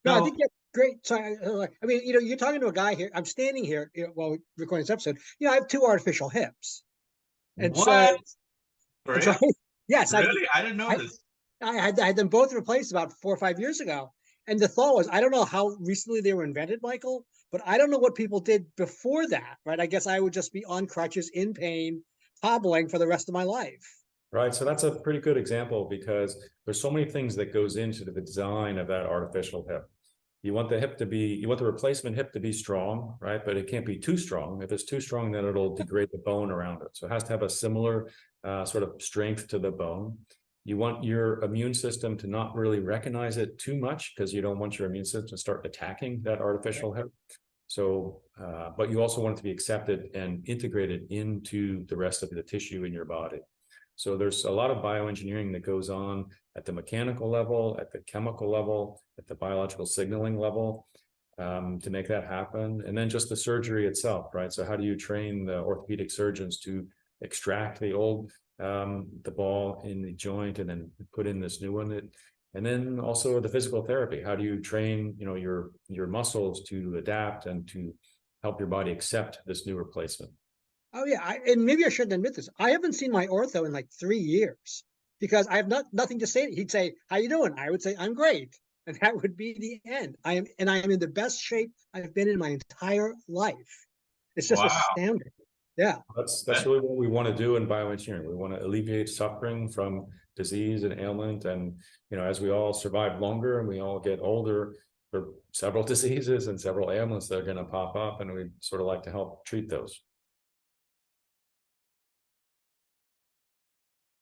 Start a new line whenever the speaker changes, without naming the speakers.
No, I
No,
think that's great. So, I mean, you're talking to a guy here. I'm standing here, while we're recording this episode. I have two artificial hips, and so
what? For
that's right.
real?
Yes,
Really? I didn't know
I,
this.
I had them both replaced about 4 or 5 years ago. And the thought was, I don't know how recently they were invented, Michael, but I don't know what people did before that, right? I guess I would just be on crutches, in pain, hobbling for the rest of my life.
Right. So that's a pretty good example because there's so many things that goes into the design of that artificial hip. You want the hip to be, you want the replacement hip to be strong, right? But it can't be too strong. If it's too strong, then it'll degrade the bone around it. So it has to have a similar sort of strength to the bone. You want your immune system to not really recognize it too much because you don't want your immune system to start attacking that artificial hip. So, but you also want it to be accepted and integrated into the rest of the tissue in your body. So there's a lot of bioengineering that goes on at the mechanical level, at the chemical level, at the biological signaling level, to make that happen. And then just the surgery itself, right? So how do you train the orthopedic surgeons to extract the old, the ball in the joint and then put in this new one? And then also the physical therapy. How do you train, your muscles to adapt and to help your body accept this new replacement?
Oh yeah, and maybe I shouldn't admit this. I haven't seen my ortho in like 3 years because I have nothing to say. He'd say, "How you doing?" I would say, "I'm great," and that would be the end. I am in the best shape I've been in my entire life. It's just
Wow.
astounding. Yeah.
That's really what we want to do in bioengineering. We want to alleviate suffering from disease and ailment. And, as we all survive longer and we all get older, there are several diseases and several ailments that are going to pop up, and we sort of like to help treat those.